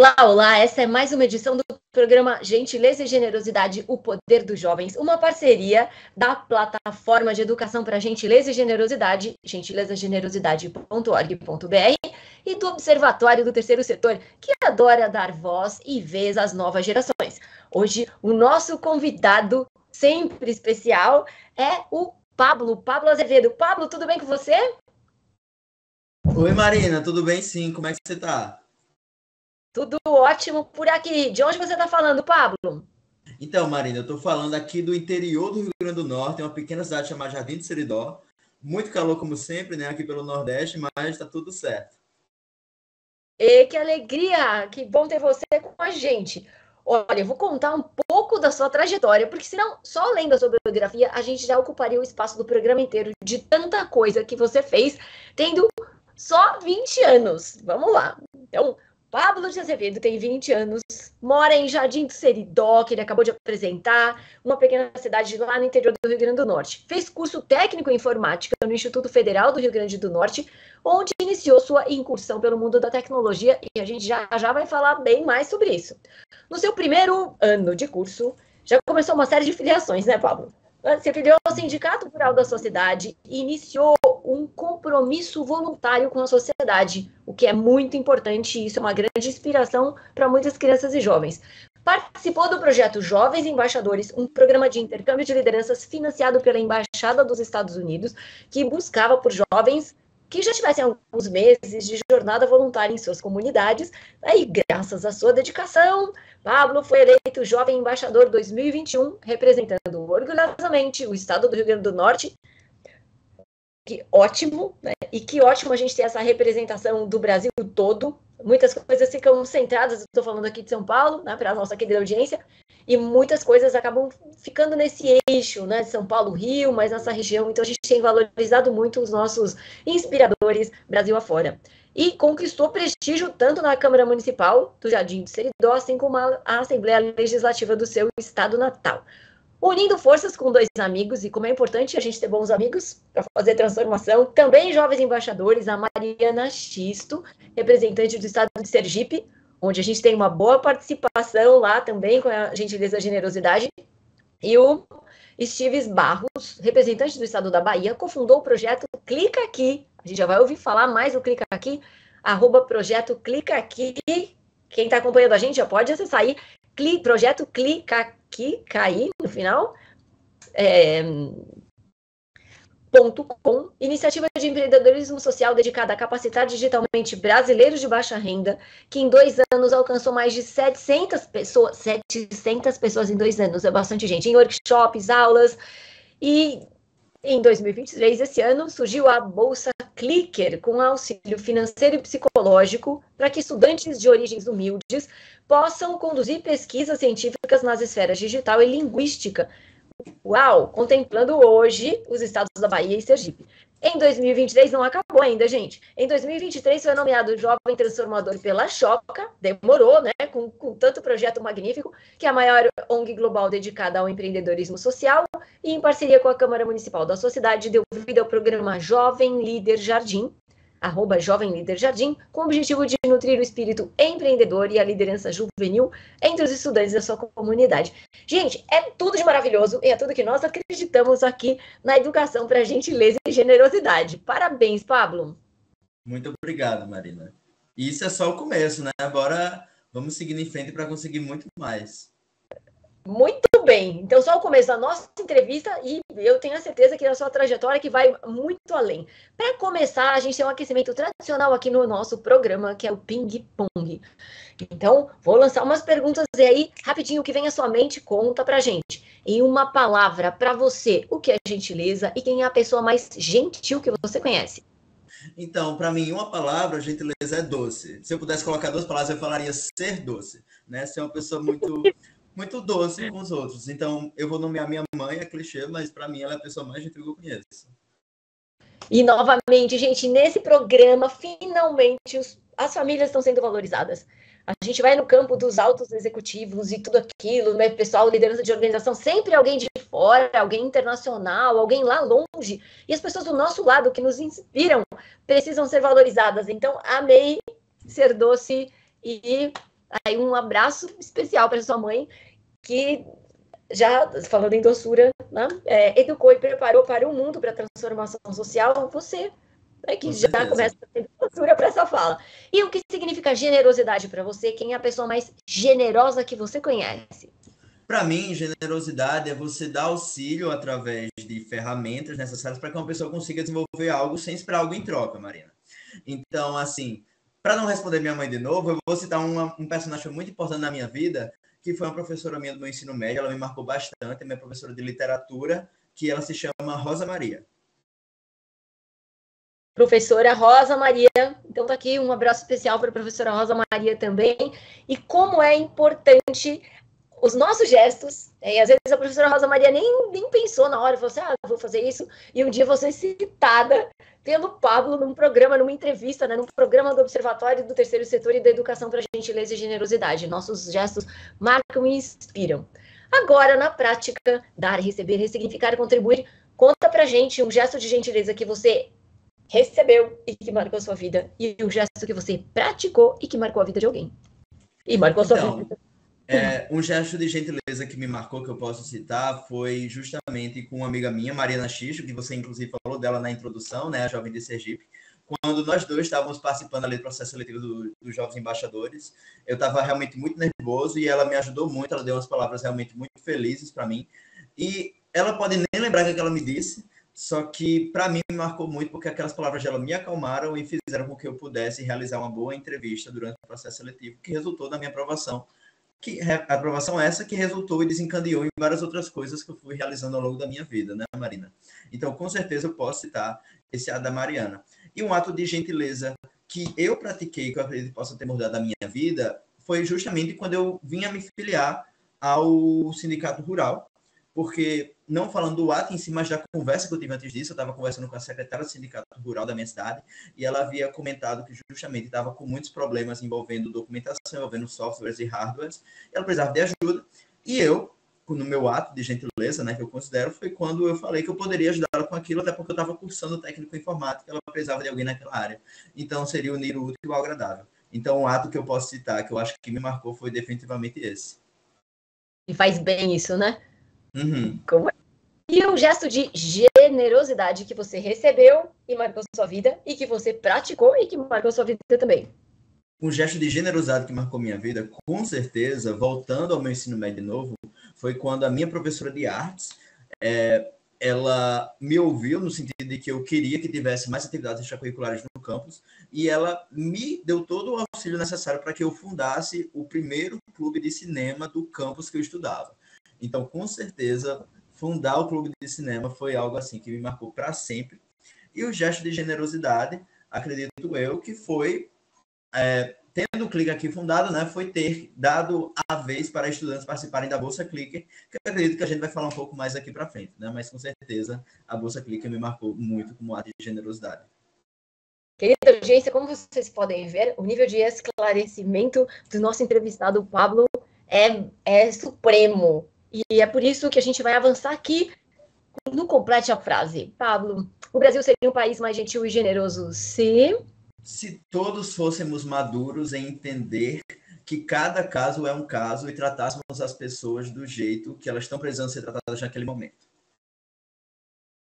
Olá, olá! Essa é mais uma edição do programa Gentileza e Generosidade, o Poder dos Jovens, uma parceria da plataforma de educação para gentileza e generosidade, gentilezagenerosidade.org.br, e do Observatório do Terceiro Setor, que adora dar voz e vez às novas gerações. Hoje, o nosso convidado, sempre especial, é o Pablo Azevedo. Pablo, tudo bem com você? Oi, Marina, tudo bem? Sim, como é que você tá? Tudo ótimo por aqui. De onde você está falando, Pablo? Então, Marina, eu estou falando aqui do interior do Rio Grande do Norte, uma pequena cidade chamada Jardim do Seridó. Muito calor, como sempre, né? Aqui pelo Nordeste, mas está tudo certo. E que alegria! Que bom ter você com a gente. Olha, eu vou contar um pouco da sua trajetória, porque senão, só lendo a sua biografia, a gente já ocuparia o espaço do programa inteiro de tanta coisa que você fez, tendo só 20 anos. Vamos lá. Então, Pablo de Azevedo tem 20 anos, mora em Jardim do Seridó, que ele acabou de apresentar, uma pequena cidade lá no interior do Rio Grande do Norte. Fez curso técnico em informática no Instituto Federal do Rio Grande do Norte, onde iniciou sua incursão pelo mundo da tecnologia, e a gente já vai falar bem mais sobre isso. No seu primeiro ano de curso, já começou uma série de filiações, né, Pablo? Se afiliou ao Sindicato Rural da sua cidade e iniciou um compromisso voluntário com a sociedade, o que é muito importante, e isso é uma grande inspiração para muitas crianças e jovens. Participou do projeto Jovens Embaixadores, um programa de intercâmbio de lideranças financiado pela Embaixada dos Estados Unidos, que buscava por jovens que já tivessem alguns meses de jornada voluntária em suas comunidades. Aí, graças à sua dedicação, Pablo foi eleito Jovem Embaixador 2021, representando orgulhosamente o estado do Rio Grande do Norte. Que ótimo, né? E que ótimo a gente ter essa representação do Brasil todo. Muitas coisas ficam centradas, estou falando aqui de São Paulo, né, para a nossa querida audiência, e muitas coisas acabam ficando nesse eixo, né, de São Paulo, Rio, mas nessa região. Então a gente tem valorizado muito os nossos inspiradores Brasil afora. E conquistou prestígio tanto na Câmara Municipal do Jardim do Seridó, assim como a Assembleia Legislativa do seu estado natal. Unindo forças com dois amigos, e como é importante a gente ter bons amigos para fazer transformação, também jovens embaixadores, a Mariana Xisto, representante do estado de Sergipe, onde a gente tem uma boa participação lá também, com a gentileza e a generosidade, e o Estives Barros, representante do estado da Bahia, cofundou o projeto Clica Aqui. A gente já vai ouvir falar mais do Clica Aqui, @projeto Clica Aqui. Quem está acompanhando a gente já pode acessar aí, projeto Clica Aqui, cair no final, .com, iniciativa de empreendedorismo social dedicada a capacitar digitalmente brasileiros de baixa renda, que em 2 anos alcançou mais de 700 pessoas, 700 pessoas em 2 anos, é bastante gente, em workshops, aulas, e em 2023, esse ano, surgiu a Bolsa Clicker, com auxílio financeiro e psicológico para que estudantes de origens humildes possam conduzir pesquisas científicas nas esferas digital e linguística. Uau! Contemplando hoje os estados da Bahia e Sergipe. Em 2023, não acabou ainda, gente. Em 2023, foi nomeado Jovem Transformador pela Choca, demorou, né, com tanto projeto magnífico, que é a maior ONG global dedicada ao empreendedorismo social, e em parceria com a Câmara Municipal da sua cidade, deu vida ao programa Jovem Líder Jardim, @Jovem Líder Jardim, com o objetivo de nutrir o espírito empreendedor e a liderança juvenil entre os estudantes da sua comunidade. Gente, é tudo de maravilhoso e é tudo que nós acreditamos aqui na educação para gentileza e generosidade. Parabéns, Pablo. Muito obrigado, Marina. Isso é só o começo, né? Agora vamos seguindo em frente para conseguir muito mais. Muito bem. Então, só o começo da nossa entrevista, e eu tenho a certeza que a sua trajetória que vai muito além. Para começar, a gente tem um aquecimento tradicional aqui no nosso programa, que é o ping-pong. Então, vou lançar umas perguntas aí, rapidinho, o que vem à sua mente, conta pra gente. Em uma palavra, para você, o que é gentileza e quem é a pessoa mais gentil que você conhece? Então, para mim, uma palavra, gentileza, é doce. Se eu pudesse colocar 2 palavras, eu falaria ser doce, né? Ser uma pessoa muito doce com os outros. Então, eu vou nomear minha mãe, é clichê, mas para mim ela é a pessoa mais gentil que eu conheço. E, novamente, gente, nesse programa, finalmente, as famílias estão sendo valorizadas. A gente vai no campo dos altos executivos e tudo aquilo, né, pessoal, liderança de organização, sempre alguém de fora, alguém internacional, alguém lá longe. E as pessoas do nosso lado, que nos inspiram, precisam ser valorizadas. Então, amei ser doce e Aí um abraço especial para sua mãe, que já, falando em doçura, né, educou e preparou para o mundo, para a transformação social, você, né, que Com já certeza. começa a ter doçura para essa fala. E o que significa generosidade para você? Quem é a pessoa mais generosa que você conhece? Para mim, generosidade é você dar auxílio através de ferramentas necessárias para que uma pessoa consiga desenvolver algo sem esperar algo em troca, Marina. Então, assim, para não responder minha mãe de novo, eu vou citar um personagem muito importante na minha vida, que foi uma professora minha do meu ensino médio, ela me marcou bastante, é minha professora de literatura, que ela se chama Rosa Maria. Professora Rosa Maria, então tá aqui um abraço especial para a professora Rosa Maria também, e como é importante os nossos gestos, e às vezes a professora Rosa Maria nem pensou na hora, falou assim, vou fazer isso, e um dia você é citada pelo Pablo num programa, numa entrevista, né, num programa do Observatório do Terceiro Setor e da Educação para Gentileza e Generosidade. Nossos gestos marcam e inspiram. Agora, na prática, dar, receber, ressignificar e contribuir, conta pra gente um gesto de gentileza que você recebeu e que marcou a sua vida, e um gesto que você praticou e que marcou a vida de alguém. E marcou a sua Então, vida. um gesto de gentileza que me marcou, que eu posso citar, foi justamente com uma amiga minha, Mariana Xixo, que você inclusive falou dela na introdução, né, a jovem de Sergipe. Quando nós dois estávamos participando ali do processo seletivo dos Jovens Embaixadores, eu estava realmente muito nervoso e ela me ajudou muito, ela deu umas palavras realmente muito felizes para mim. E ela pode nem lembrar o que ela me disse, só que para mim me marcou muito porque aquelas palavras dela me acalmaram e fizeram com que eu pudesse realizar uma boa entrevista durante o processo seletivo, que resultou na minha aprovação. A aprovação essa que resultou e desencadeou em várias outras coisas que eu fui realizando ao longo da minha vida, né, Marina? Então, com certeza, eu posso citar esse ato da Mariana. E um ato de gentileza que eu pratiquei, que eu acredito que possa ter mudado a minha vida, foi justamente quando eu vim a me filiar ao Sindicato Rural, porque, não falando do ato em si, mas da conversa que eu tive antes disso, eu estava conversando com a secretária do Sindicato Rural da minha cidade, e ela havia comentado que justamente estava com muitos problemas envolvendo documentação, envolvendo softwares e hardwares, e ela precisava de ajuda, e eu, no meu ato de gentileza, né, que eu considero, foi quando eu falei que eu poderia ajudá-la com aquilo, até porque eu estava cursando técnico em informática, ela precisava de alguém naquela área. Então, seria unir o útil ao agradável. Então, um ato que eu posso citar, que eu acho que me marcou, foi definitivamente esse. E faz bem isso, né? Uhum. Como é? E um gesto de generosidade que você recebeu e marcou sua vida, e que você praticou e que marcou sua vida também. Um gesto de generosidade que marcou minha vida, com certeza, voltando ao meu ensino médio de novo, foi quando a minha professora de artes, ela me ouviu no sentido de que eu queria que tivesse mais atividades extracurriculares no campus, e ela me deu todo o auxílio necessário para que eu fundasse o primeiro clube de cinema do campus que eu estudava. Então, com certeza, fundar o clube de cinema foi algo assim que me marcou para sempre. E o gesto de generosidade, acredito eu, que foi tendo o Clique aqui fundado, né, foi ter dado a vez para estudantes participarem da Bolsa Clicker, que eu acredito que a gente vai falar um pouco mais aqui para frente, né, mas com certeza a Bolsa Clicker me marcou muito como ato de generosidade. Querida audiência, como vocês podem ver, o nível de esclarecimento do nosso entrevistado Pablo é supremo. E é por isso que a gente vai avançar aqui no Complete a Frase. Pablo, o Brasil seria um país mais gentil e generoso se todos fôssemos maduros em entender que cada caso é um caso e tratássemos as pessoas do jeito que elas estão precisando ser tratadas naquele momento.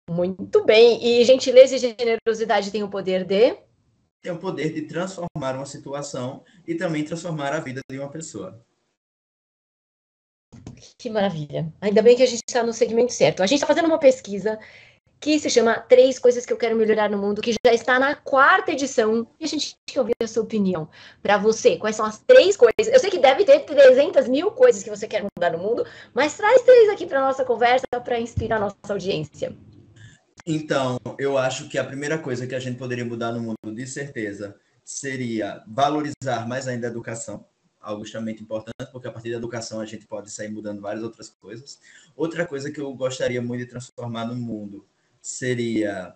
Muito bem. E gentileza e generosidade têm o poder de? Tem o poder de transformar uma situação e também transformar a vida de uma pessoa. Que maravilha. Ainda bem que a gente está no segmento certo. A gente está fazendo uma pesquisa que se chama 3 Coisas que eu quero melhorar no mundo, que já está na 4ª edição, e a gente quer ouvir a sua opinião. Para você, quais são as 3 coisas? Eu sei que deve ter 300 mil coisas que você quer mudar no mundo, mas traz 3 aqui para a nossa conversa, para inspirar a nossa audiência. Então, eu acho que a primeira coisa que a gente poderia mudar no mundo, de certeza, seria valorizar mais ainda a educação, algo extremamente importante, porque a partir da educação a gente pode sair mudando várias outras coisas. Outra coisa que eu gostaria muito de transformar no mundo seria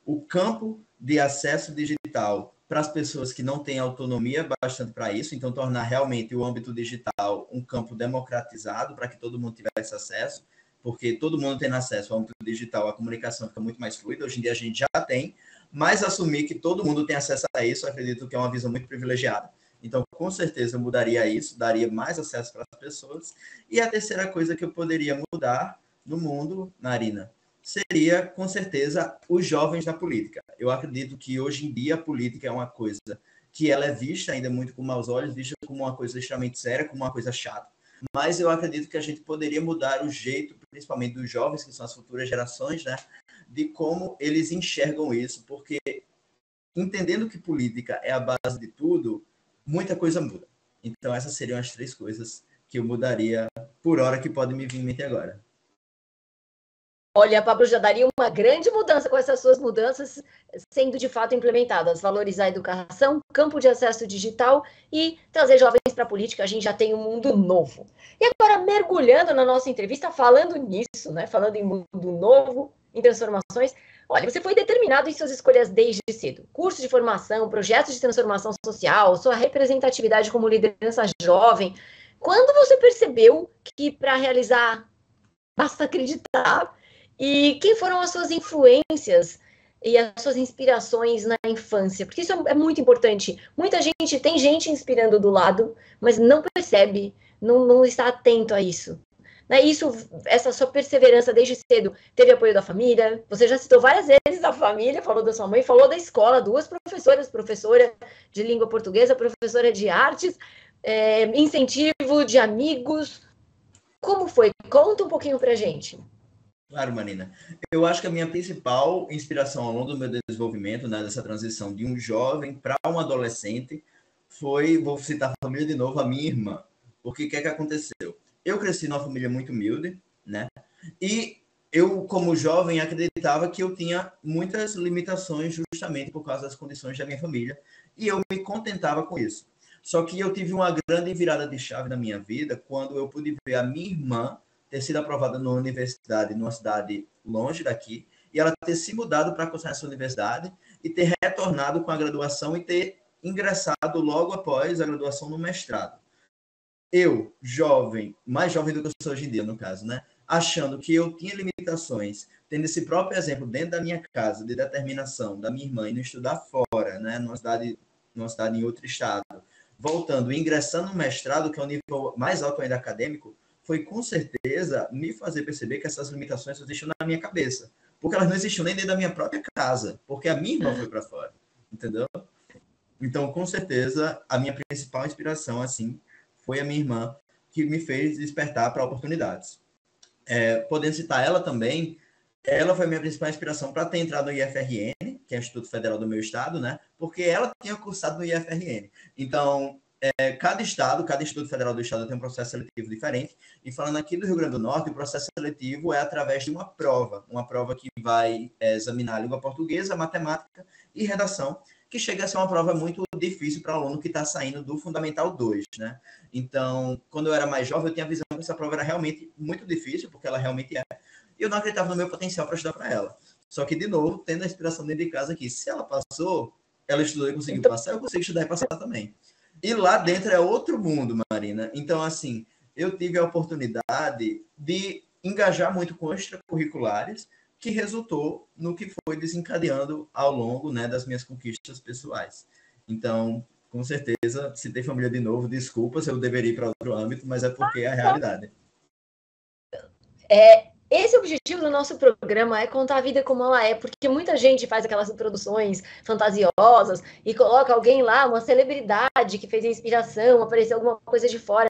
o campo de acesso digital para as pessoas que não têm autonomia bastante para isso, então tornar realmente o âmbito digital um campo democratizado para que todo mundo tivesse acesso, porque todo mundo tendo acesso ao âmbito digital, a comunicação fica muito mais fluida. Hoje em dia a gente já tem, mas assumir que todo mundo tem acesso a isso, eu acredito que é uma visão muito privilegiada. Então, com certeza mudaria isso, daria mais acesso para as pessoas. E a terceira coisa que eu poderia mudar no mundo, Marina, seria, com certeza, os jovens da política. Eu acredito que hoje em dia a política é uma coisa que ela é vista ainda muito com maus olhos, vista como uma coisa extremamente séria, como uma coisa chata. Mas eu acredito que a gente poderia mudar o jeito, principalmente dos jovens, que são as futuras gerações, né, de como eles enxergam isso, porque entendendo que política é a base de tudo, muita coisa muda. Então essas seriam as três coisas que eu mudaria por hora que podem me vir em mente agora. Olha, Pablo, já daria uma grande mudança com essas suas mudanças sendo de fato implementadas. Valorizar a educação, campo de acesso digital e trazer jovens para a política. A gente já tem um mundo novo. E agora, mergulhando na nossa entrevista, falando nisso, né? Falando em mundo novo, em transformações. Olha, você foi determinado em suas escolhas desde cedo. Curso de formação, projetos de transformação social, sua representatividade como liderança jovem. Quando você percebeu que para realizar basta acreditar? E quem foram as suas influências e as suas inspirações na infância? Porque isso é muito importante. Muita gente, tem gente inspirando do lado, mas não percebe, não está atento a isso. Isso, essa sua perseverança desde cedo, teve apoio da família, você já citou várias vezes a família, falou da sua mãe, falou da escola, duas professoras, professora de língua portuguesa, professora de artes, incentivo de amigos. Como foi? Conta um pouquinho pra gente. Claro, Marina. Eu acho que a minha principal inspiração ao longo do meu desenvolvimento, né, dessa transição de um jovem para um adolescente, foi, vou citar a família de novo, a minha irmã. Porque o que é que aconteceu? Eu cresci numa família muito humilde, né? E eu, como jovem, acreditava que eu tinha muitas limitações justamente por causa das condições da minha família. E eu me contentava com isso. Só que eu tive uma grande virada de chave na minha vida quando eu pude ver a minha irmã ter sido aprovada numa universidade, numa cidade longe daqui, e ela ter se mudado para cursar essa universidade e ter retornado com a graduação e ter ingressado logo após a graduação no mestrado. Eu, jovem, mais jovem do que eu sou hoje em dia, no caso, né? Achando que eu tinha limitações, tendo esse próprio exemplo dentro da minha casa, de determinação da minha irmã e não estudar fora, né? Numa cidade em outro estado, voltando, ingressando no mestrado, que é o nível mais alto ainda acadêmico, foi com certeza me fazer perceber que essas limitações existiam na minha cabeça. Porque elas não existiam nem dentro da minha própria casa, porque a minha irmã foi para fora, entendeu? Então, com certeza, a minha principal inspiração, assim, foi a minha irmã, que me fez despertar para oportunidades. Podendo citar ela também, ela foi a minha principal inspiração para ter entrado no IFRN, que é o Instituto Federal do meu estado, né? Porque ela tinha cursado no IFRN. Então, cada Instituto Federal do Estado tem um processo seletivo diferente. E falando aqui do Rio Grande do Norte, o processo seletivo é através de uma prova que vai examinar a língua portuguesa, matemática e redação, que chega a ser uma prova muito difícil para o aluno que está saindo do Fundamental 2, né? Então, quando eu era mais jovem, eu tinha a visão que essa prova era realmente muito difícil, porque ela realmente é. E eu não acreditava no meu potencial para estudar para ela. Só que, de novo, tendo a inspiração dentro de casa aqui, se ela passou, ela estudou e conseguiu passar, eu consigo estudar e passar também. E lá dentro é outro mundo, Marina. Então, assim, eu tive a oportunidade de engajar muito com extracurriculares, que resultou no que foi desencadeando ao longo, né, das minhas conquistas pessoais. Então, com certeza, se tem família de novo, desculpa se eu deveria ir para outro âmbito, mas é porque é a realidade. Esse objetivo do nosso programa é contar a vida como ela é, porque muita gente faz aquelas introduções fantasiosas e coloca alguém lá, uma celebridade que fez a inspiração, apareceu alguma coisa de fora.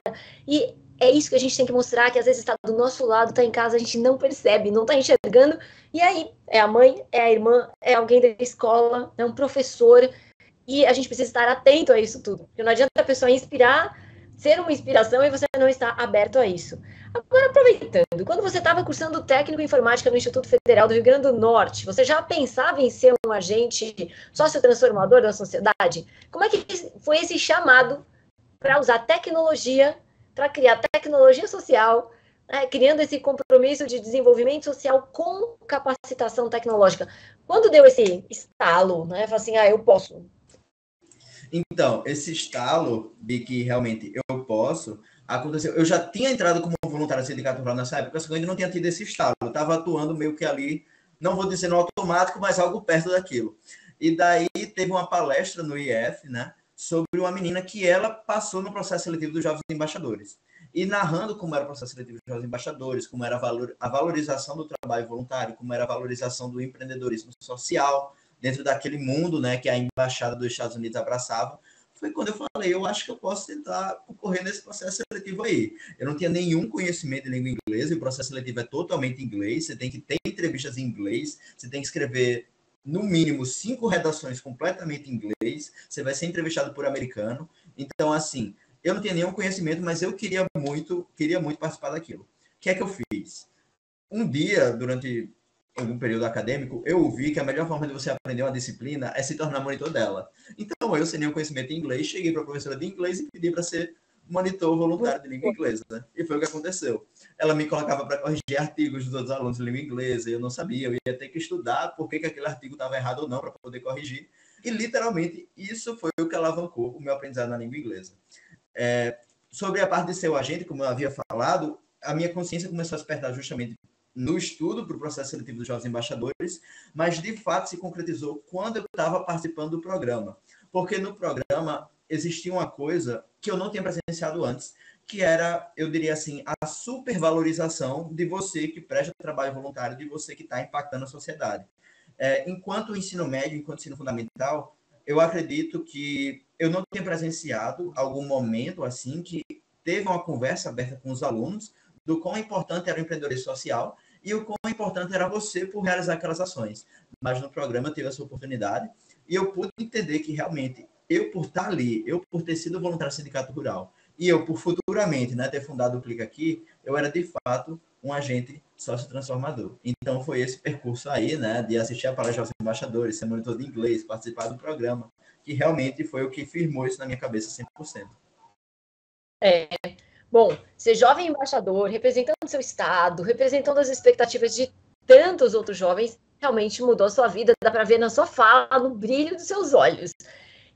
E é isso que a gente tem que mostrar, que às vezes está do nosso lado, está em casa, a gente não percebe, não está enxergando. E aí, é a mãe, é a irmã, é alguém da escola, é um professor. E a gente precisa estar atento a isso tudo. Porque não adianta a pessoa inspirar, ser uma inspiração e você não estar aberto a isso. Agora, aproveitando, quando você estava cursando técnico em informática no Instituto Federal do Rio Grande do Norte, você já pensava em ser um agente sociotransformador da sociedade? Como é que foi esse chamado para usar tecnologia, para criar tecnologia social, né, criando esse compromisso de desenvolvimento social com capacitação tecnológica? Quando deu esse estalo, né? Falei assim, eu posso. Então, esse estalo de que realmente eu posso, aconteceu. Eu já tinha entrado como voluntário no Sindicato Rural nessa época, só que eu ainda não tinha tido esse estalo. Eu estava atuando meio que ali, não vou dizer no automático, mas algo perto daquilo. E daí teve uma palestra no IF, né, sobre uma menina que ela passou no processo seletivo dos Jovens Embaixadores. E narrando como era o processo seletivo dos Jovens Embaixadores, como era a valorização do trabalho voluntário, como era a valorização do empreendedorismo social, dentro daquele mundo, né, que a Embaixada dos Estados Unidos abraçava, foi quando eu falei, eu acho que eu posso tentar concorrer nesse processo seletivo aí. Eu não tinha nenhum conhecimento de língua inglesa, e o processo seletivo é totalmente em inglês, você tem que ter entrevistas em inglês, você tem que escrever, no mínimo, 5 redações completamente em inglês, você vai ser entrevistado por americano. Então, assim, eu não tinha nenhum conhecimento, mas eu queria muito participar daquilo. O que é que eu fiz? Um dia, durante algum período acadêmico, eu ouvi que a melhor forma de você aprender uma disciplina é se tornar monitor dela. Então, eu, sem nenhum conhecimento em inglês, cheguei para a professora de inglês e pedi para ser monitor voluntário de língua inglesa. E foi o que aconteceu. Ela me colocava para corrigir artigos dos outros alunos de língua inglesa, e eu não sabia, eu ia ter que estudar por que aquele artigo estava errado ou não para poder corrigir. E, literalmente, isso foi o que alavancou o meu aprendizado na língua inglesa. Sobre a parte de ser o agente, como eu havia falado, a minha consciência começou a despertar justamente no estudo para o processo seletivo dos Jovens Embaixadores, mas de fato se concretizou quando eu estava participando do programa. Porque no programa existia uma coisa que eu não tinha presenciado antes, que era, eu diria assim, a supervalorização de você que presta trabalho voluntário, de você que está impactando a sociedade. Enquanto o ensino médio, enquanto o ensino fundamental, eu acredito que eu não tenho presenciado algum momento assim que teve uma conversa aberta com os alunos do quão importante era o empreendedorismo social e o quão importante era você por realizar aquelas ações. Mas no programa eu tive essa oportunidade e eu pude entender que realmente eu por estar ali, eu por ter sido voluntário do Sindicato Rural e eu por futuramente, né, ter fundado o Clica Aqui, eu era de fato um agente sócio-transformador. Então foi esse percurso aí, né, de assistir a palestra aos embaixadores, ser monitor de inglês, participar do programa, que realmente foi o que firmou isso na minha cabeça 100%. Bom, ser jovem embaixador, representando o seu estado, representando as expectativas de tantos outros jovens, realmente mudou a sua vida, dá para ver na sua fala, no brilho dos seus olhos.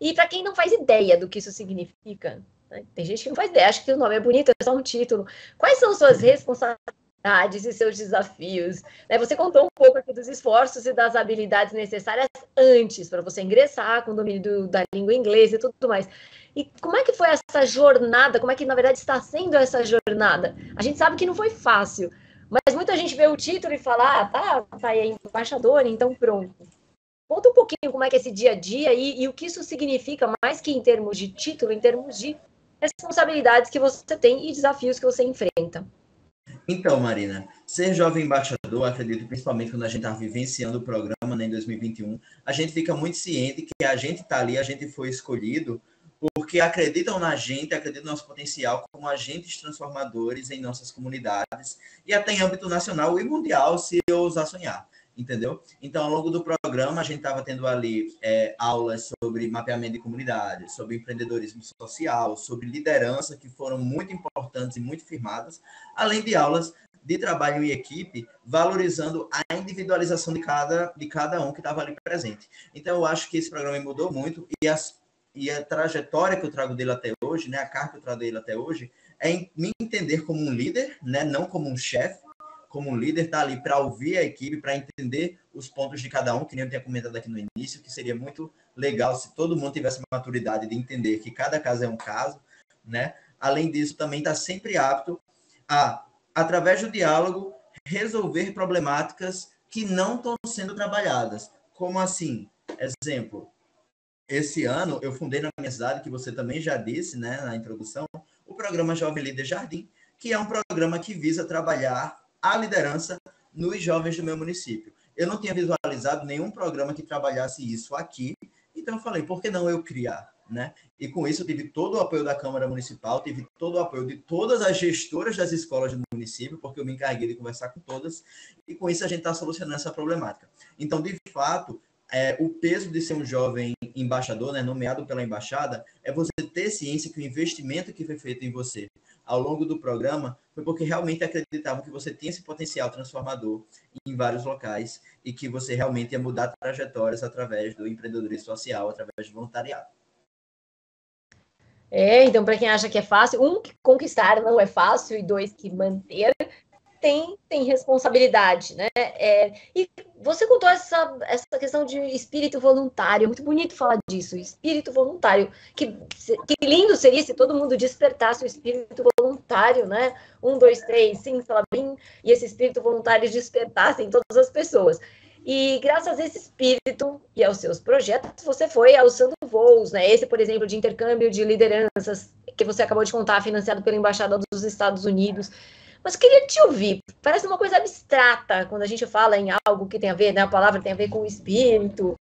E para quem não faz ideia do que isso significa, né? Tem gente que não faz ideia, acha que o nome é bonito, é só um título. Quais são suas responsabilidades e seus desafios? Você contou um pouco aqui dos esforços e das habilidades necessárias antes para você ingressar com o domínio da língua inglesa e tudo mais. E como é que foi essa jornada? Como é que, na verdade, está sendo essa jornada? A gente sabe que não foi fácil, mas muita gente vê o título e fala, tá aí, embaixador, então pronto. Conta um pouquinho como é que é esse dia a dia e o que isso significa, mais que em termos de título, em termos de responsabilidades que você tem e desafios que você enfrenta. Então, Marina, ser jovem embaixador, acredito, principalmente quando a gente está vivenciando o programa, né, em 2021, a gente fica muito ciente que a gente está ali, a gente foi escolhido porque acreditam na gente, acreditam no nosso potencial como agentes transformadores em nossas comunidades e até em âmbito nacional e mundial, se eu ousar sonhar, entendeu? Então, ao longo do programa, a gente estava tendo ali aulas sobre mapeamento de comunidades, sobre empreendedorismo social, sobre liderança, que foram muito importantes e muito firmadas, além de aulas de trabalho em equipe, valorizando a individualização de cada um que estava ali presente. Então, eu acho que esse programa mudou muito e a trajetória que eu trago dele até hoje, né, a carga que eu trago dele até hoje, é me entender como um líder, né, não como um chefe, como um líder, tá ali para ouvir a equipe, para entender os pontos de cada um, que nem eu tinha comentado aqui no início, que seria muito legal se todo mundo tivesse maturidade de entender que cada caso é um caso, né? Além disso, também está sempre apto a, através do diálogo, resolver problemáticas que não estão sendo trabalhadas. Como assim? Exemplo, esse ano eu fundei na minha cidade, que você também já disse, né, na introdução, o programa Jovem Líder Jardim, que é um programa que visa trabalhar a liderança nos jovens do meu município. Eu não tinha visualizado nenhum programa que trabalhasse isso aqui, então eu falei, por que não eu criar? Né? E com isso eu tive todo o apoio da Câmara Municipal, tive todo o apoio de todas as gestoras das escolas do município, porque eu me encarreguei de conversar com todas, e com isso a gente está solucionando essa problemática. Então, de fato, o peso de ser um jovem embaixador, né, nomeado pela embaixada, é você ter ciência que o investimento que foi feito em você ao longo do programa foi porque realmente acreditavam que você tinha esse potencial transformador em vários locais e que você realmente ia mudar trajetórias através do empreendedorismo social, através do voluntariado. Então, para quem acha que é fácil, que conquistar não é fácil, e 2, que manter tem responsabilidade, né? E você contou essa questão de espírito voluntário, é muito bonito falar disso, espírito voluntário. Que lindo seria se todo mundo despertasse o espírito voluntário, né? 1, 2, 3, sim, salabim, e esse espírito voluntário despertasse em todas as pessoas. E graças a esse espírito e aos seus projetos, você foi alçando voos, né? Esse, por exemplo, de intercâmbio de lideranças, que você acabou de contar, financiado pela Embaixada dos Estados Unidos. Mas queria te ouvir. Parece uma coisa abstrata quando a gente fala em algo que tem a ver, né? A palavra tem a ver com o espírito.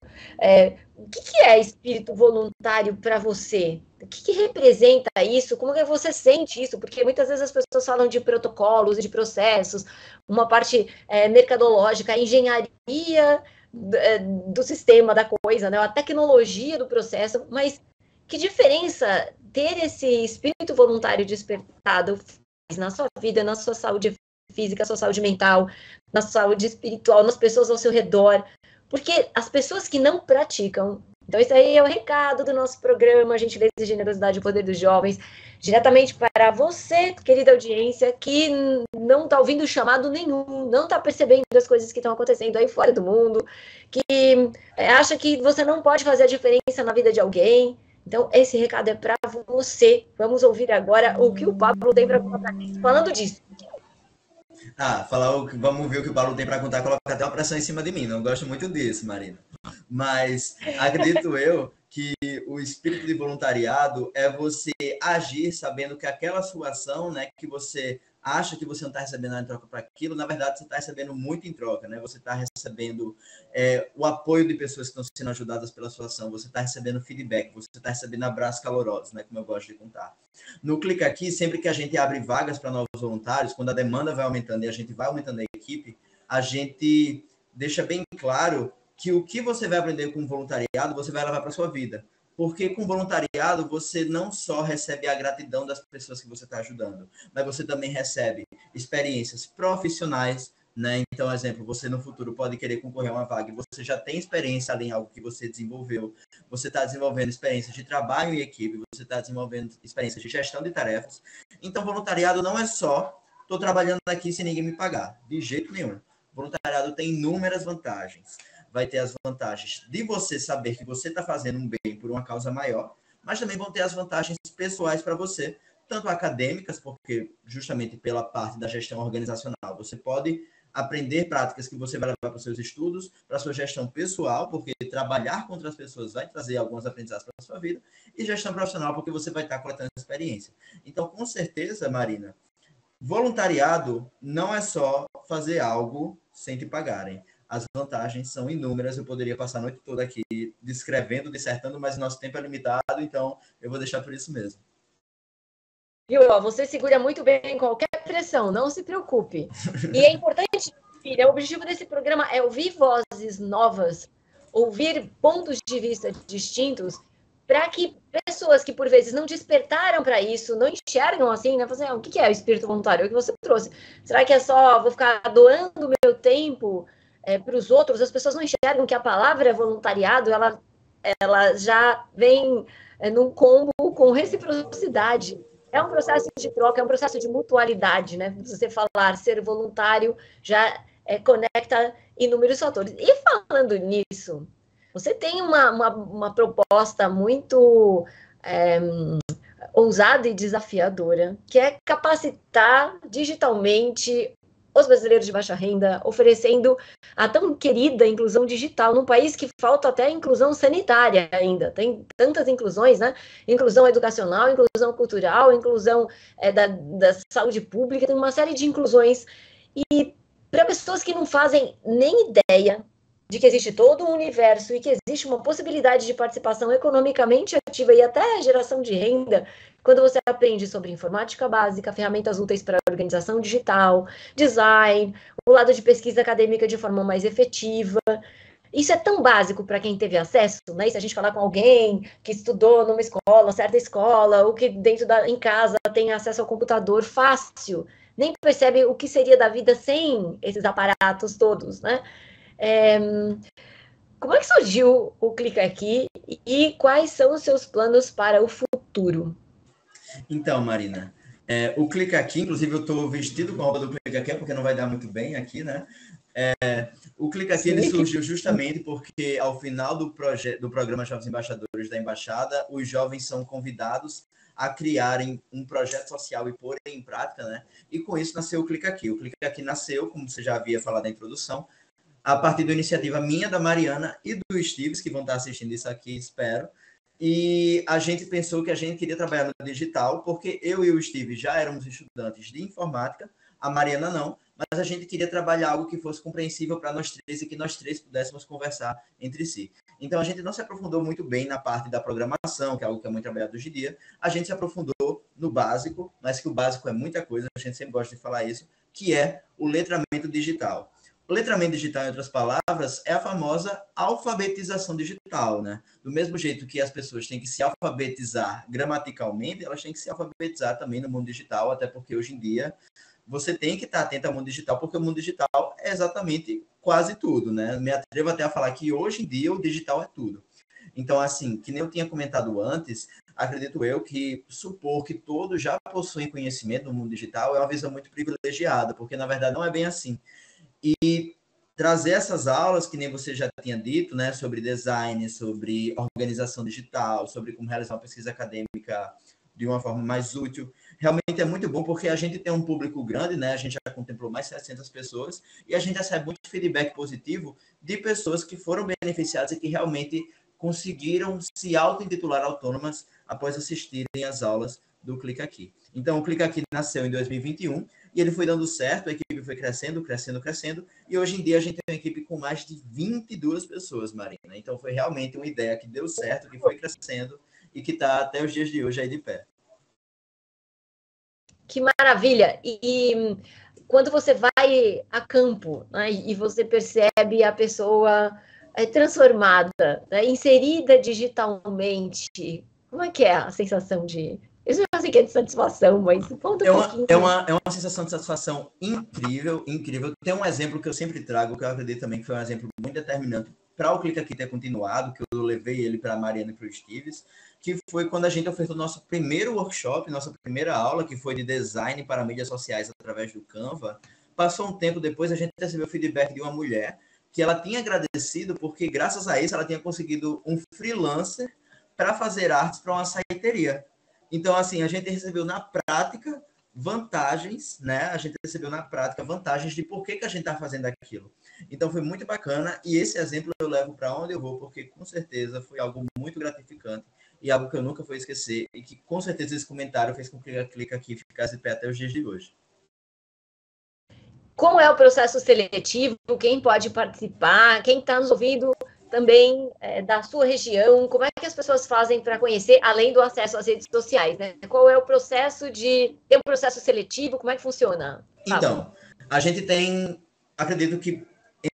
O que é espírito voluntário para você? O que representa isso? Como é que você sente isso? Porque muitas vezes as pessoas falam de protocolos e de processos, uma parte mercadológica, a engenharia do sistema da coisa, né? A tecnologia do processo, mas que diferença ter esse espírito voluntário despertado na sua vida, na sua saúde física, na sua saúde mental, na saúde espiritual, nas pessoas ao seu redor, porque as pessoas que não praticam, então isso aí é o recado do nosso programa, Gentileza e Generosidade, o Poder dos Jovens, diretamente para você, querida audiência, que não está ouvindo chamado nenhum, não está percebendo as coisas que estão acontecendo aí fora do mundo, que acha que você não pode fazer a diferença na vida de alguém. Então, esse recado é para você. Vamos ouvir agora o que o Pablo tem para contar. Falando disso. Vamos ver o que o Paulo tem para contar, coloca até uma pressão em cima de mim. Não gosto muito disso, Marina. Mas acredito eu que o espírito de voluntariado é você agir sabendo que aquela sua ação, né, que você acha que você não está recebendo nada em troca para aquilo, na verdade você está recebendo muito em troca, né? Você está recebendo o apoio de pessoas que estão sendo ajudadas pela sua ação, você está recebendo feedback, você está recebendo abraços calorosos, né? Como eu gosto de contar. No Clica Aqui, sempre que a gente abre vagas para novos voluntários, quando a demanda vai aumentando e a gente vai aumentando a equipe, a gente deixa bem claro que o que você vai aprender com voluntariado, você vai levar para a sua vida. Porque com voluntariado, você não só recebe a gratidão das pessoas que você está ajudando, mas você também recebe experiências profissionais, né? Então, exemplo, você no futuro pode querer concorrer a uma vaga e você já tem experiência ali em algo que você desenvolveu, você está desenvolvendo experiências de trabalho em equipe, você está desenvolvendo experiências de gestão de tarefas. Então, voluntariado não é só estou trabalhando aqui sem ninguém me pagar, de jeito nenhum. Voluntariado tem inúmeras vantagens. Vai ter as vantagens de você saber que você está fazendo um bem por uma causa maior, mas também vão ter as vantagens pessoais para você, tanto acadêmicas, porque justamente pela parte da gestão organizacional, você pode aprender práticas que você vai levar para os seus estudos, para a sua gestão pessoal, porque trabalhar com outras pessoas vai trazer algumas aprendizados para a sua vida, e gestão profissional, porque você vai estar coletando experiência. Então, com certeza, Marina, voluntariado não é só fazer algo sem te pagarem. As vantagens são inúmeras, eu poderia passar a noite toda aqui descrevendo, dissertando, mas nosso tempo é limitado, então eu vou deixar por isso mesmo. Viu? Você segura muito bem qualquer pressão, não se preocupe. E é importante, filha, o objetivo desse programa é ouvir vozes novas, ouvir pontos de vista distintos, para que pessoas que por vezes não despertaram para isso, não enxergam assim, né? Fazer, o que é o espírito voluntário? É o que você trouxe. Será que é só vou ficar doando meu tempo para os outros? As pessoas não enxergam que a palavra voluntariado, ela já vem num combo com reciprocidade. É um processo de troca, é um processo de mutualidade, né? Você falar ser voluntário já conecta inúmeros fatores. E falando nisso, você tem uma proposta muito ousada e desafiadora, que é capacitar digitalmente os brasileiros de baixa renda, oferecendo a tão querida inclusão digital num país que falta até inclusão sanitária ainda. Tem tantas inclusões, né? Inclusão educacional, inclusão cultural, inclusão da saúde pública, tem uma série de inclusões. E para pessoas que não fazem nem ideia de que existe todo um universo e que existe uma possibilidade de participação economicamente ativa e até geração de renda, quando você aprende sobre informática básica, ferramentas úteis para organização digital, design, o lado de pesquisa acadêmica de forma mais efetiva. Isso é tão básico para quem teve acesso, né? E se a gente falar com alguém que estudou numa escola, certa escola, ou que em casa tem acesso ao computador fácil, nem percebe o que seria da vida sem esses aparatos todos, né? Como é que surgiu o Clica Aqui e quais são os seus planos para o futuro? Então, Marina, o Clica Aqui, inclusive eu estou vestido com a roupa do Clica Aqui, porque não vai dar muito bem aqui, né? O Clica Aqui ele surgiu justamente porque, ao final do programa Jovens Embaixadores da Embaixada, os jovens são convidados a criarem um projeto social e porem em prática, né? E com isso nasceu o Clica Aqui. O Clica Aqui nasceu, como você já havia falado na introdução, a partir da iniciativa minha, da Mariana e do Steves, que vão estar assistindo isso aqui, espero. E a gente pensou que a gente queria trabalhar no digital, porque eu e o Steve já éramos estudantes de informática, a Mariana não, mas a gente queria trabalhar algo que fosse compreensível para nós três e que nós três pudéssemos conversar entre si. Então, a gente não se aprofundou muito bem na parte da programação, que é algo que é muito trabalhado hoje em dia. A gente se aprofundou no básico, mas que o básico é muita coisa, a gente sempre gosta de falar isso, que é o letramento digital. O letramento digital, em outras palavras, é a famosa alfabetização digital, né? Do mesmo jeito que as pessoas têm que se alfabetizar gramaticalmente, elas têm que se alfabetizar também no mundo digital, até porque hoje em dia você tem que estar atento ao mundo digital, porque o mundo digital é exatamente quase tudo, né? Me atrevo até a falar que hoje em dia o digital é tudo. Então, assim, que nem eu tinha comentado antes, acredito eu que supor que todos já possuem conhecimento do mundo digital é uma visão muito privilegiada, porque na verdade não é bem assim. E trazer essas aulas, que nem você já tinha dito, né, sobre design, sobre organização digital, sobre como realizar uma pesquisa acadêmica de uma forma mais útil, realmente é muito bom, porque a gente tem um público grande, né, a gente já contemplou mais de 700 pessoas, e a gente recebe muito feedback positivo de pessoas que foram beneficiadas e que realmente conseguiram se auto-intitular autônomas após assistirem às aulas do Clica Aqui. Então, o Clica Aqui nasceu em 2021, e ele foi dando certo, a equipe foi crescendo, crescendo, crescendo, e hoje em dia a gente tem uma equipe com mais de 22 pessoas, Marina. Então foi realmente uma ideia que deu certo, que foi crescendo e que está até os dias de hoje aí de pé. Que maravilha! E quando você vai a campo, né, e você percebe a pessoa transformada, né, inserida digitalmente, como é que é a sensação de... Eu já sei que é de satisfação, mas conta um pouquinho. É uma sensação de satisfação incrível, incrível. Tem um exemplo que eu sempre trago, que eu acredito também que foi um exemplo muito determinante para o Clica Aqui ter continuado, que eu levei ele para a Mariana e para o Steves, que foi quando a gente ofertou nosso primeiro workshop, nossa primeira aula, que foi de design para mídias sociais através do Canva. Passou um tempo depois, a gente recebeu feedback de uma mulher que ela tinha agradecido porque, graças a isso, ela tinha conseguido um freelancer para fazer artes para uma saiteria. Então, assim, a gente recebeu na prática vantagens, né? A gente recebeu na prática vantagens de por que a gente está fazendo aquilo. Então, foi muito bacana e esse exemplo eu levo para onde eu vou, porque com certeza foi algo muito gratificante e algo que eu nunca vou esquecer e que com certeza esse comentário fez com que a Clica Aqui ficasse de pé até os dias de hoje. Como é o processo seletivo? Quem pode participar? Quem está nos ouvindo também da sua região? Como é que as pessoas fazem para conhecer, além do acesso às redes sociais, né? Qual é o processo de... Tem um processo seletivo? Como é que funciona? Então, a gente tem, acredito que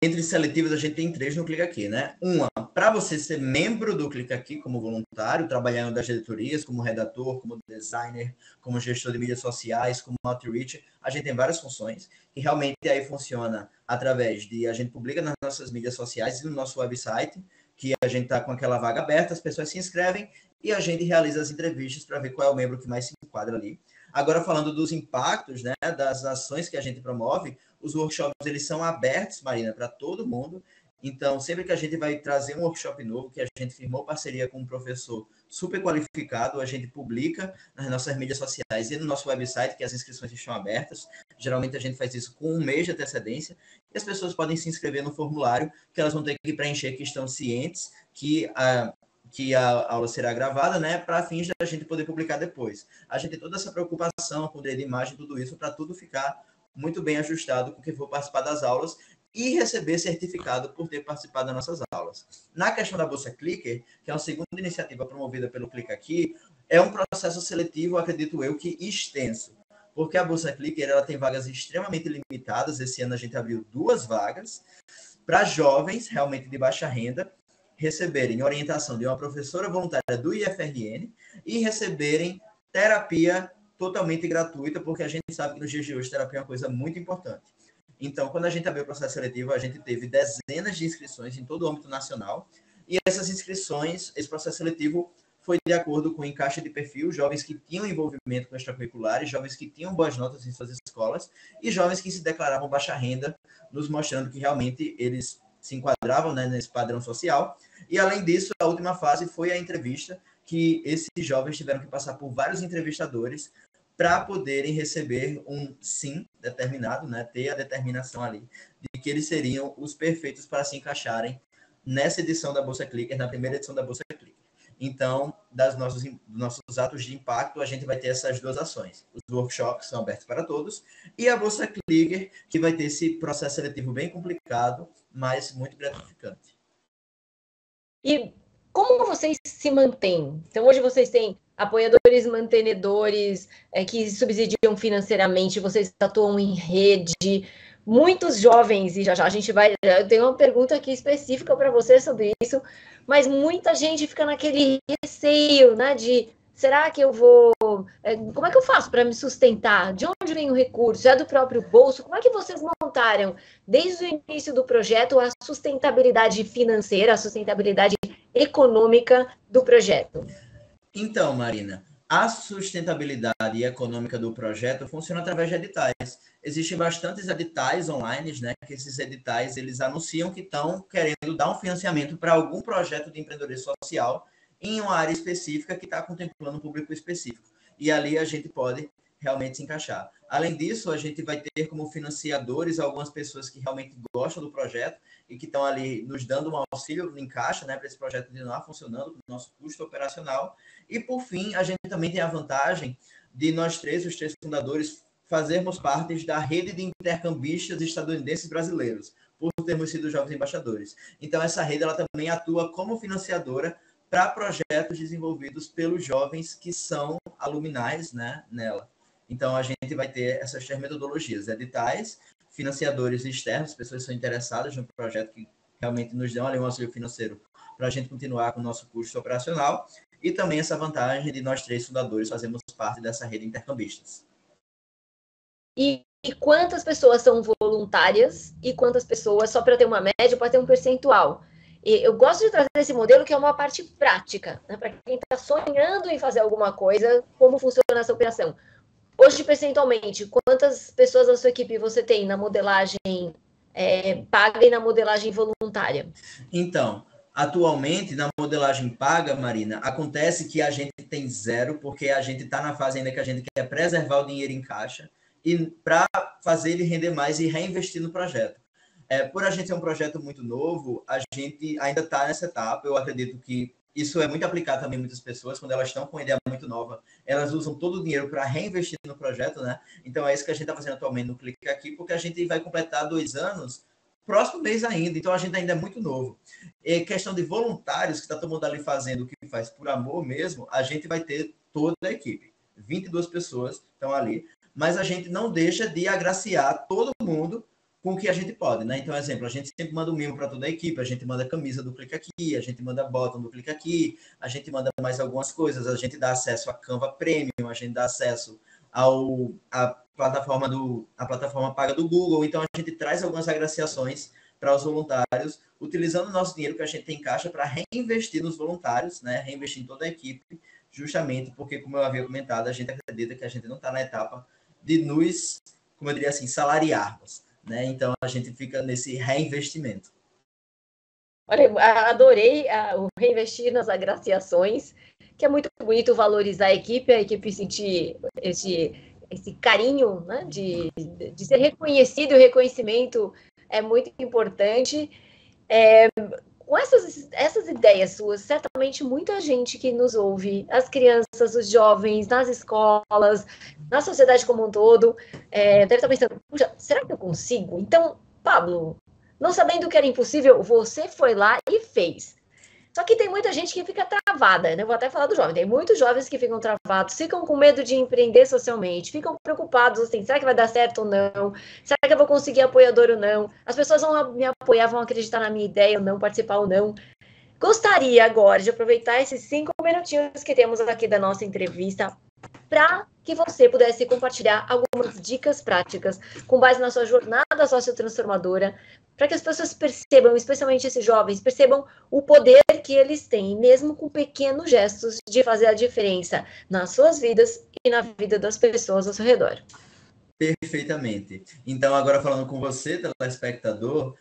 entre seletivas a gente tem 3 no Clica Aqui, né? Uma, para você ser membro do Clica Aqui como voluntário, trabalhando das diretorias, como redator, como designer, como gestor de mídias sociais, como outreach, a gente tem várias funções que realmente aí funciona através de a gente publica nas nossas mídias sociais e no nosso website, que a gente está com aquela vaga aberta, as pessoas se inscrevem e a gente realiza as entrevistas para ver qual é o membro que mais se enquadra ali. Agora, falando dos impactos, né, das ações que a gente promove, os workshops eles são abertos, Marina, para todo mundo. Então, sempre que a gente vai trazer um workshop novo, que a gente firmou parceria com um professor super qualificado, a gente publica nas nossas mídias sociais e no nosso website, que as inscrições estão abertas. Geralmente a gente faz isso com um mês de antecedência e as pessoas podem se inscrever no formulário que elas vão ter que preencher, que estão cientes que a aula será gravada, né, para fins da gente poder publicar depois. A gente tem toda essa preocupação com o direito de imagem, tudo isso, para tudo ficar muito bem ajustado com quem for participar das aulas e receber certificado por ter participado das nossas aulas. Na questão da Bolsa Clicker, que é uma segunda iniciativa promovida pelo Clica Aqui, é um processo seletivo, acredito eu, que extenso, porque a Bolsa Clicker ela tem vagas extremamente limitadas. Esse ano a gente abriu 2 vagas para jovens realmente de baixa renda, receberem orientação de uma professora voluntária do IFRN e receberem terapia totalmente gratuita, porque a gente sabe que nos dias de hoje terapia é uma coisa muito importante. Então, quando a gente abriu o processo seletivo, a gente teve dezenas de inscrições em todo o âmbito nacional, e essas inscrições, esse processo seletivo foi de acordo com o encaixe de perfil, jovens que tinham envolvimento com extracurriculares, jovens que tinham boas notas em suas escolas e jovens que se declaravam baixa renda, nos mostrando que realmente eles se enquadravam, né, nesse padrão social. E, além disso, a última fase foi a entrevista, que esses jovens tiveram que passar por vários entrevistadores para poderem receber um sim determinado, né, ter a determinação ali de que eles seriam os perfeitos para se encaixarem nessa edição da Bolsa Clicker, na primeira edição da Bolsa Clicker. Então, dos nossos atos de impacto, a gente vai ter essas duas ações. Os workshops são abertos para todos e a Bolsa Clicker, que vai ter esse processo seletivo bem complicado, mas muito gratificante. E como vocês se mantêm? Então, hoje vocês têm apoiadores, mantenedores, que subsidiam financeiramente, vocês atuam em rede, muitos jovens, e já já a gente vai... Eu tenho uma pergunta aqui específica para você sobre isso, mas muita gente fica naquele receio, né, de será que eu vou... Como é que eu faço para me sustentar? De onde vem o recurso? É do próprio bolso? Como é que vocês montaram, desde o início do projeto, a sustentabilidade financeira, a sustentabilidade econômica do projeto? Então, Marina, a sustentabilidade econômica do projeto funciona através de editais. Existem bastantes editais online, né? Que esses editais eles anunciam que estão querendo dar um financiamento para algum projeto de empreendedorismo social em uma área específica que está contemplando um público específico. E ali a gente pode realmente se encaixar. Além disso, a gente vai ter como financiadores algumas pessoas que realmente gostam do projeto e que estão ali nos dando um auxílio no encaixe, né, para esse projeto continuar funcionando com o nosso custo operacional. E, por fim, a gente também tem a vantagem de nós três, os três fundadores, fazermos parte da rede de intercambistas estadunidenses brasileiros, por termos sido jovens embaixadores. Então, essa rede ela também atua como financiadora para projetos desenvolvidos pelos jovens que são aluminais, né, nela. Então, a gente vai ter essas três metodologias, editais, financiadores externos, pessoas que são interessadas no projeto que realmente nos dão ali um auxílio financeiro para a gente continuar com o nosso custo operacional, e também essa vantagem de nós três fundadores fazermos parte dessa rede de intercambistas. E quantas pessoas são voluntárias e quantas pessoas, só para ter uma média, pode ter um percentual? E eu gosto de trazer esse modelo que é uma parte prática, né, para quem está sonhando em fazer alguma coisa, como funciona essa operação. Hoje, percentualmente, quantas pessoas da sua equipe você tem na modelagem paga e na modelagem voluntária? Então, atualmente, na modelagem paga, Marina, acontece que a gente tem zero, porque a gente está na fase ainda que a gente quer preservar o dinheiro em caixa e para fazer ele render mais e reinvestir no projeto. Por a gente ser um projeto muito novo, a gente ainda está nessa etapa. Eu acredito que isso é muito aplicado também em muitas pessoas, quando elas estão com uma ideia muito nova, elas usam todo o dinheiro para reinvestir no projeto, né? Então é isso que a gente está fazendo atualmente no Clique Aqui, porque a gente vai completar 2 anos próximo mês ainda, então a gente ainda é muito novo. E questão de voluntários, que está todo mundo ali fazendo o que faz por amor mesmo, a gente vai ter toda a equipe. 22 pessoas estão ali, mas a gente não deixa de agraciar todo mundo com o que a gente pode, né? Então, exemplo, a gente sempre manda um mimo para toda a equipe, a gente manda a camisa do Clique Aqui, a gente manda bottom do Clique Aqui, a gente manda mais algumas coisas, a gente dá acesso a Canva Premium, a gente dá acesso à plataforma paga do Google, então a gente traz algumas agraciações para os voluntários, utilizando o nosso dinheiro que a gente tem em caixa para reinvestir nos voluntários, né? Reinvestir em toda a equipe, justamente porque, como eu havia comentado, a gente acredita que a gente não está na etapa de nos, como eu diria assim, salariarmos. Né? Então, a gente fica nesse reinvestimento. Olha, adorei o reinvestir nas agraciações, que é muito bonito valorizar a equipe sentir esse carinho, né, de ser reconhecido, o reconhecimento é muito importante. Com essas ideias suas, certamente muita gente que nos ouve, as crianças, os jovens, nas escolas, na sociedade como um todo, deve estar pensando, puxa, será que eu consigo? Então, Pablo, não sabendo que era impossível, você foi lá e fez. Só que tem muita gente que fica travada, né? Eu vou até falar do jovem. Tem muitos jovens que ficam travados, ficam com medo de empreender socialmente, ficam preocupados, assim, será que vai dar certo ou não? Será que eu vou conseguir apoiador ou não? As pessoas vão me apoiar, vão acreditar na minha ideia ou não, participar ou não. Gostaria agora de aproveitar esses 5 minutinhos que temos aqui da nossa entrevista para que você pudesse compartilhar algumas dicas práticas com base na sua jornada sociotransformadora, para que as pessoas percebam, especialmente esses jovens, percebam o poder que eles têm, mesmo com pequenos gestos, de fazer a diferença nas suas vidas e na vida das pessoas ao seu redor. Perfeitamente. Então, agora falando com você, telespectador,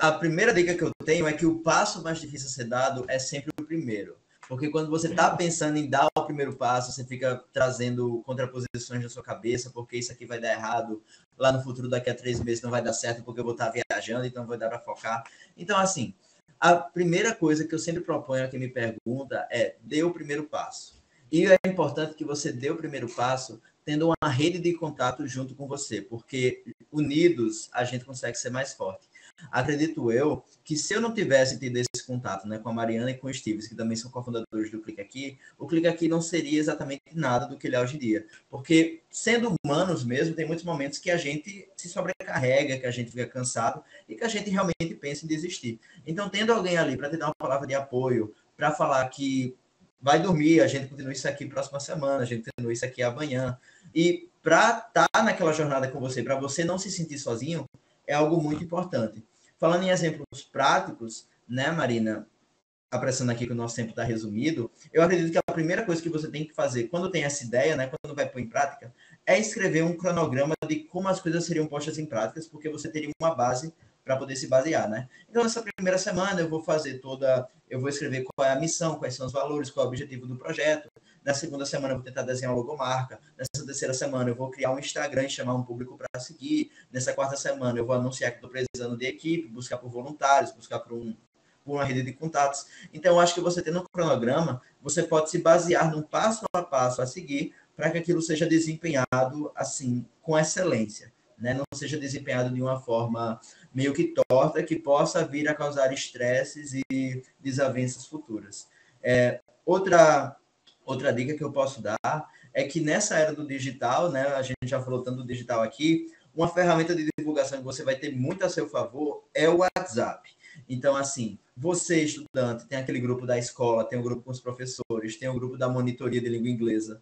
a primeira dica que eu tenho é que o passo mais difícil a ser dado é sempre o primeiro. Porque quando você está pensando em dar o primeiro passo, você fica trazendo contraposições na sua cabeça, porque isso aqui vai dar errado, lá no futuro, daqui a 3 meses, não vai dar certo, porque eu vou estar viajando, então não vai dar para focar. Então, assim, a primeira coisa que eu sempre proponho a quem me pergunta é: dê o primeiro passo. E é importante que você dê o primeiro passo tendo uma rede de contato junto com você, porque unidos a gente consegue ser mais forte. Acredito eu que se eu não tivesse tido esse contato, né, com a Mariana e com o Stevens, que também são cofundadores do Clique Aqui, o Clique Aqui não seria exatamente nada do que ele é hoje em dia. Porque, sendo humanos mesmo, tem muitos momentos que a gente se sobrecarrega, que a gente fica cansado e que a gente realmente pensa em desistir. Então, tendo alguém ali para te dar uma palavra de apoio, para falar que vai dormir, a gente continua isso aqui próxima semana, a gente continua isso aqui amanhã. E para estar naquela jornada com você, para você não se sentir sozinho, é algo muito importante. Falando em exemplos práticos, né, Marina? Apressando aqui que o nosso tempo está resumido, eu acredito que a primeira coisa que você tem que fazer quando tem essa ideia, né, quando vai pôr em prática, é escrever um cronograma de como as coisas seriam postas em práticas, porque você teria uma base para poder se basear, né? Então, nessa primeira semana, eu vou escrever qual é a missão, quais são os valores, qual é o objetivo do projeto. Na segunda semana, eu vou tentar desenhar uma logomarca. Nessa terceira semana, eu vou criar um Instagram e chamar um público para seguir. Nessa quarta semana, eu vou anunciar que estou precisando de equipe, buscar por voluntários, buscar por uma rede de contatos. Então, eu acho que você tendo um cronograma, você pode se basear num passo a passo a seguir para que aquilo seja desempenhado assim, com excelência, né? Não seja desempenhado de uma forma meio que torta, que possa vir a causar estresses e desavenças futuras. Outra dica que eu posso dar é que nessa era do digital, né, a gente já falou tanto do digital aqui, uma ferramenta de divulgação que você vai ter muito a seu favor é o WhatsApp. Então, assim, você, estudante, tem aquele grupo da escola, tem o grupo com os professores, tem o grupo da monitoria de língua inglesa.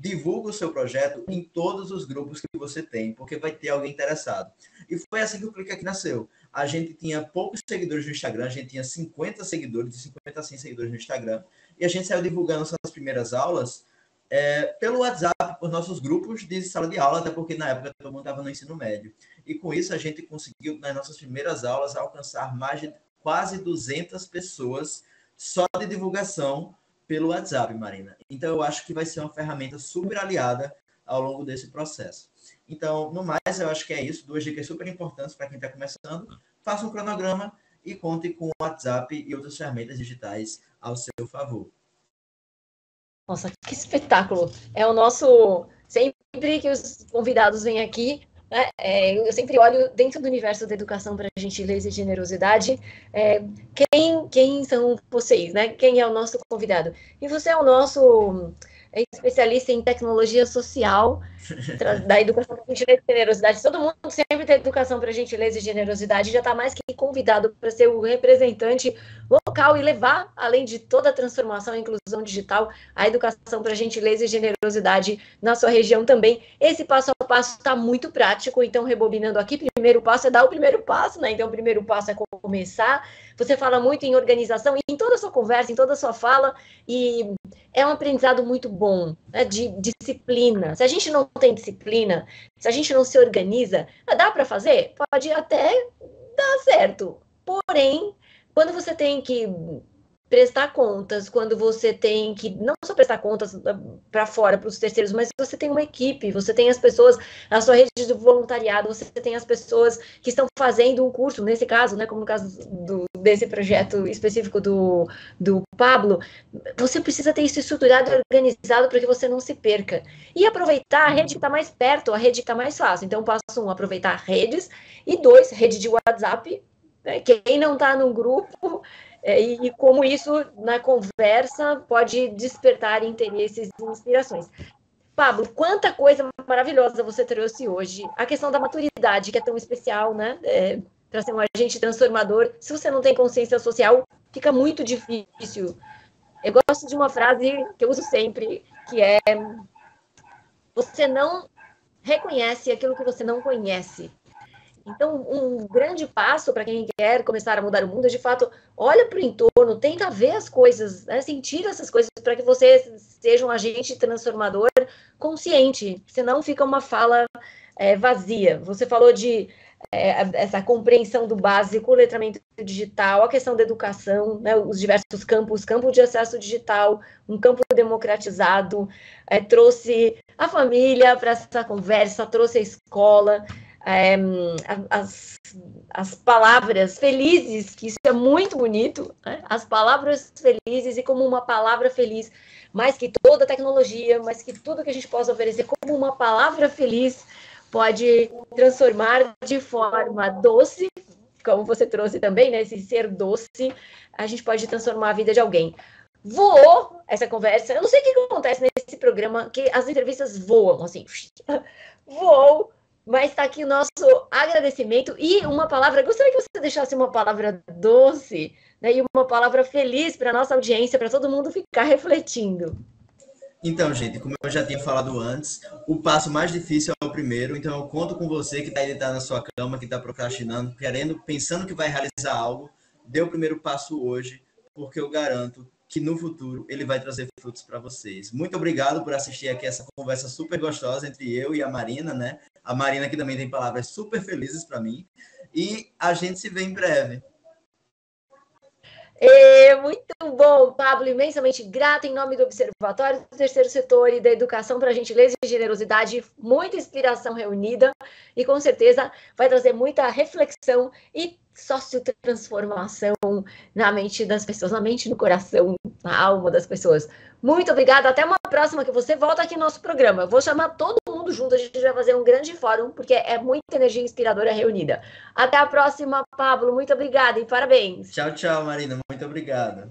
Divulga o seu projeto em todos os grupos que você tem, porque vai ter alguém interessado. E foi assim que o Clique Aqui nasceu. A gente tinha poucos seguidores no Instagram, a gente tinha 50 seguidores, de 50 a 100 seguidores no Instagram, e a gente saiu divulgando suas primeiras aulas pelo WhatsApp, por nossos grupos de sala de aula, até porque na época todo mundo estava no ensino médio. E com isso a gente conseguiu, nas nossas primeiras aulas, alcançar mais de quase 200 pessoas só de divulgação pelo WhatsApp, Marina. Então, eu acho que vai ser uma ferramenta super aliada ao longo desse processo. Então, no mais, eu acho que é isso. 2 dicas super importantes para quem está começando. Faça um cronograma e conte com o WhatsApp e outras ferramentas digitais ao seu favor. Nossa, que espetáculo! É o nosso... Sempre que os convidados vêm aqui, né, eu sempre olho dentro do universo da educação para gentileza e generosidade. Quem são vocês, né? Quem é o nosso convidado? E você é o nosso especialista em tecnologia social da educação para gentileza e generosidade. Todo mundo sempre tem educação para gentileza e generosidade, já está mais que convidado para ser o representante local e levar, além de toda a transformação e inclusão digital, a educação para gentileza e generosidade na sua região também. Esse passo a passo está muito prático, então, rebobinando aqui, primeiro passo é dar o primeiro passo, né? Então, o primeiro passo é começar. Você fala muito em organização, em toda a sua conversa, em toda a sua fala, e é um aprendizado muito bom, né, de disciplina. Se a gente não tem disciplina, se a gente não se organiza, dá para fazer? Pode até dar certo. Porém, quando você tem que prestar contas, quando você tem que não só prestar contas para fora, para os terceiros, mas você tem uma equipe, você tem as pessoas, a sua rede de voluntariado, você tem as pessoas que estão fazendo um curso, nesse caso, né, como no caso desse projeto específico do Pablo, você precisa ter isso estruturado e organizado para que você não se perca. E aproveitar a rede que está mais perto, a rede que está mais fácil. Então, passo 1, aproveitar redes, e 2, rede de WhatsApp, né, quem não está num grupo... E como isso, na conversa, pode despertar interesses e inspirações. Pablo, quanta coisa maravilhosa você trouxe hoje. A questão da maturidade, que é tão especial, né? Para ser um agente transformador. Se você não tem consciência social, fica muito difícil. Eu gosto de uma frase que eu uso sempre, que é: você não reconhece aquilo que você não conhece. Então, um grande passo para quem quer começar a mudar o mundo é, de fato, olha para o entorno, tenta ver as coisas, né? Sentir essas coisas para que você seja um agente transformador consciente, senão fica uma fala vazia. Você falou de essa compreensão do básico, o letramento digital, a questão da educação, né? Os diversos campos, campo de acesso digital, um campo democratizado, trouxe a família para essa conversa, trouxe a escola, as palavras felizes, que isso é muito bonito, né? As palavras felizes, e como uma palavra feliz, mais que toda tecnologia, mais que tudo que a gente possa oferecer, como uma palavra feliz pode transformar de forma doce, como você trouxe também, né? Esse ser doce, a gente pode transformar a vida de alguém. Voou essa conversa, eu não sei o que acontece nesse programa, que as entrevistas voam, assim, voou. Mas está aqui o nosso agradecimento e uma palavra. Gostaria que você deixasse uma palavra doce, né, e uma palavra feliz para a nossa audiência, para todo mundo ficar refletindo. Então, gente, como eu já tinha falado antes, o passo mais difícil é o primeiro. Então, eu conto com você que está deitado na sua cama, que está procrastinando, pensando que vai realizar algo. Dê o primeiro passo hoje, porque eu garanto que no futuro ele vai trazer frutos para vocês. Muito obrigado por assistir aqui essa conversa super gostosa entre eu e a Marina, né? A Marina que também tem palavras super felizes para mim. E a gente se vê em breve. Muito bom, Pablo, imensamente grata em nome do Observatório do Terceiro Setor e da Educação para Gentileza e Generosidade, muita inspiração reunida e com certeza vai trazer muita reflexão e sociotransformação na mente das pessoas, na mente, no coração, na alma das pessoas. Muito obrigada, até uma próxima que você volta aqui no nosso programa. Eu vou chamar todo mundo junto, a gente vai fazer um grande fórum, porque é muita energia inspiradora reunida. Até a próxima, Pablo, muito obrigada e parabéns. Tchau, tchau, Marina, muito obrigado.